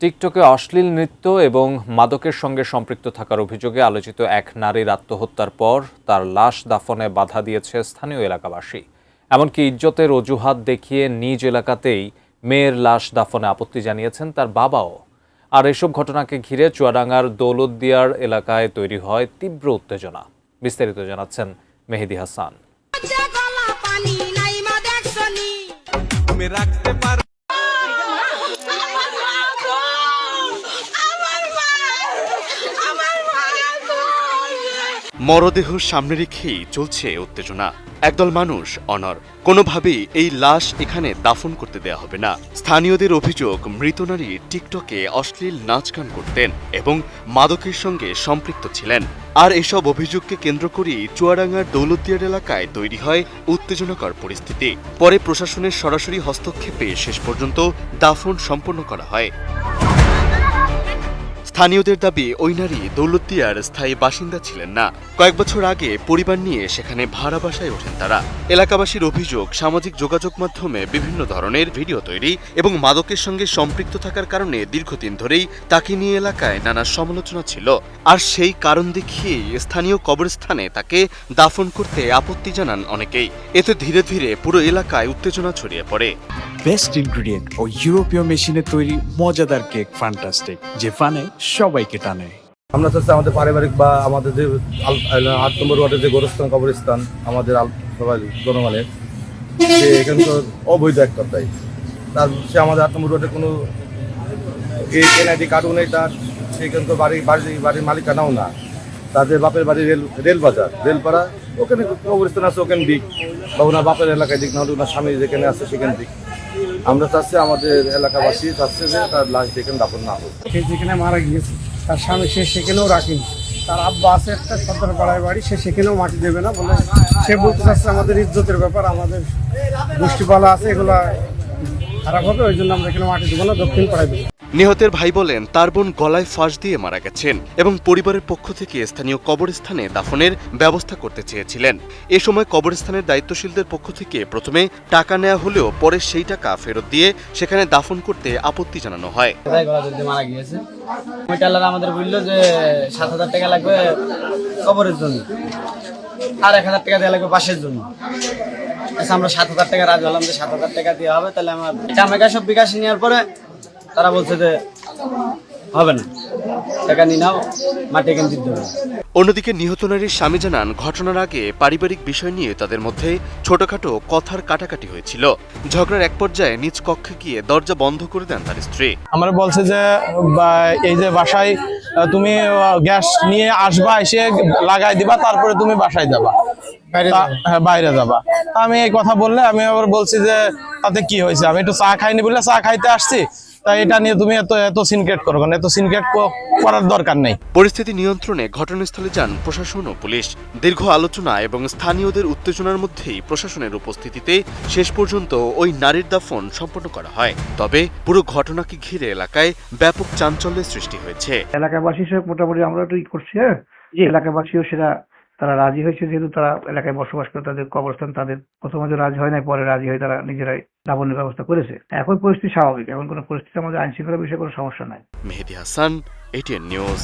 টিকটকে অশ্লীল নৃত্য এবং মাদকের সঙ্গে সম্পৃক্ত থাকার অভিযোগে আলোচিত এক নারীর আত্মহত্যার পর তার লাশ দাফনে বাধা দিয়েছে স্থানীয় এলাকাবাসী। এমনকি ইজ্জতের অজুহাত দেখিয়ে নিজ এলাকাতেই মেয়ের লাশ দাফনে আপত্তি জানিয়েছেন তার বাবাও। আর এসব ঘটনাকে ঘিরে চুয়াডাঙ্গার দৌলতদিয়ার এলাকায় তৈরি হয় তীব্র উত্তেজনা। বিস্তারিত জানাচ্ছেন মেহেদী হাসান। মরদেহ সামনে রেখেই চলছে উত্তেজনা। একদল মানুষ অনড়, কোনোভাবেই এই লাশ এখানে দাফন করতে দেয়া হবে না। স্থানীয়দের অভিযোগ, মৃত নারী টিকটকে অশ্লীল নাচ গান করতেন এবং মাদকের সঙ্গে সম্পৃক্ত ছিলেন। আর এসব অভিযোগকে কেন্দ্র করেই চুয়াডাঙ্গার দৌলতদিয়ার এলাকায় তৈরি হয় উত্তেজনাকর পরিস্থিতি। পরে প্রশাসনের সরাসরি হস্তক্ষেপে শেষ পর্যন্ত দাফন সম্পন্ন করা হয়। স্থানীয়দের দাবি, ওই নারী দৌলতদিয়ার স্থায়ী বাসিন্দা ছিলেন না। কয়েক বছর আগে পরিবার নিয়ে সেখানে ভাড়া বাসায় ওঠেন তারা। এলাকাবাসীর অভিযোগ, সামাজিক যোগাযোগ মাধ্যমে বিভিন্ন ধরনের ভিডিও তৈরি এবং মাদকের সঙ্গে সম্পৃক্ত থাকার কারণে দীর্ঘদিন ধরেই তাকে নিয়ে এলাকায় নানা সমালোচনা ছিল। আর সেই কারণ দেখিয়েই স্থানীয় কবরস্থানে তাকে দাফন করতে আপত্তি জানান অনেকেই। এতে ধীরে ধীরে পুরো এলাকায় উত্তেজনা ছড়িয়ে পড়ে। বেস্ট ইনগ্রিডিয়েন্ট ও ইউরোপীয় মেশিনে তৈরি মজাদার কেক ফ্যান্টাস্টিক, যে ফানে সবাইকে টানে। আমরা চাচ্ছি আমাদের পারিবারিক বা আমাদের যে ৮ নম্বর ওয়ার্ডের যে গোরস্থান কবরস্থান আমাদের সবাই জনগণের, সে এখানকার অবৈধ এক কথাই। তার সে আমাদের ৮ নম্বর ওয়ার্ডে কোনো এনআইডি কার্ডও নেই তার, সেখানকার বাড়ির মালিকানাও না। তাদের বাপের বাড়ি রেলবাজার, রেলপাড়া, ওখানে কবরস্থান আছে, ওখানে দিক বা ওনার বাপের এলাকায় দিক, নাহলে ওনার স্বামী যেখানে আছে সেখানে দিক। আমরা চাচ্ছি, আমাদের এলাকাবাসী চাচ্ছে যে তার লাশ যেখানে দাফন না হোক। সে যেখানে মারা গিয়েছে তার স্বামী সে সেখানেও রাখেনি। তার আব্বা আছে একটা সদরপাড়ায় বাড়ি, সে সেখানেও মাটি দেবে না বলে সে বলতে চাচ্ছে আমাদের ইজ্জতের ব্যাপার, আমাদের গোষ্ঠীপালা আছে, এগুলা খারাপ হবে, ওই জন্য আমরা এখানে মাটি দেবো না, দক্ষিণ পাড়ায় দেবো। নিহতের ভাই বলেন, তার বোন গলায় ফাঁস দিয়ে মারা গেছেন এবং পরিবারের পক্ষ থেকে স্থানীয় কবরস্থানে দাফনের ব্যবস্থা করতে চেয়েছিলেন। এ সময় কবরস্থানের দায়িত্বশীলদের পক্ষ থেকে প্রথমে টাকা নেওয়া হলেও পরে সেই টাকা ফেরত দিয়ে সেখানে দাফন করতে আপত্তি জানানো হয়। মারা গিয়েছে, আমাদের বললো যে ৭,০০০ টাকা লাগবে কবরের জন্য, আর ১,০০০ টাকা দেওয়া লাগবে বাসের জন্য। আমরা ৭,০০০ টাকা রাজি হলাম যে ৭,০০০ টাকা দেওয়া হবে। তাহলে আমার জামাইকা সব বিকাশ নেওয়ার পরে তারা বলছে যে হবে না, টাকা নিয়ে নাও, মাটি এখানে দিতে হবে। অন্যদিকে নিহত নারীর স্বামী জানান, ঘটনার আগে পারিবারিক বিষয় নিয়ে তাদের মধ্যে ছোটখাটো কথার কাটাকাটি হয়েছিল। ঝগড়ার এক পর্যায়ে নিজ কক্ষে গিয়ে দরজা বন্ধ করে দেন তার স্ত্রী। আমার বলছে যে এই যে বাসায় তুমি গ্যাস নিয়ে আসবা, এসে লাগাই দিবা, তারপরে তুমি বাসায় যাবা, বাইরে যাবা। আমি এই কথা বললে আমি আবার বলছি যে তাতে কি হয়েছে, আমি একটু চা খাইনি বলে চা খাইতে আসছি, তাই এটা নিয়ে তুমি এত সিনক্রেট করো না, এত সিনক্রেট করার দরকার নেই। পরিস্থিতি নিয়ন্ত্রণে ঘটনাস্থলে যান প্রশাসন ও পুলিশ। দীর্ঘ আলোচনা এবং স্থানীয়দের উত্তেজনার মধ্যেই প্রশাসনের উপস্থিতিতে শেষ পর্যন্ত ওই নারীর দাফন সম্পন্ন করা হয়। তবে পুরো ঘটনাকে ঘিরে এলাকায় ব্যাপক চাঞ্চল্যের সৃষ্টি হয়েছে। এলাকাবাসী সব মোটামুটি আমরা তো করছি, এলাকাবাসীও সেটা তারা রাজি হয়েছে, যেহেতু তারা এলাকায় বসবাস করে, তাদের কবরস্থান তাদের প্রথমে রাজি হয় নাই, পরে রাজি হয়ে তারা নিজেরাই দাফনের ব্যবস্থা করেছে। এখন পরিস্থিতি স্বাভাবিক, এখন কোনো পরিস্থিতি আমাদের আইন শৃঙ্খলা বিষয়ে কোনো সমস্যা নাই। মেহেদী হাসান, ATN নিউজ।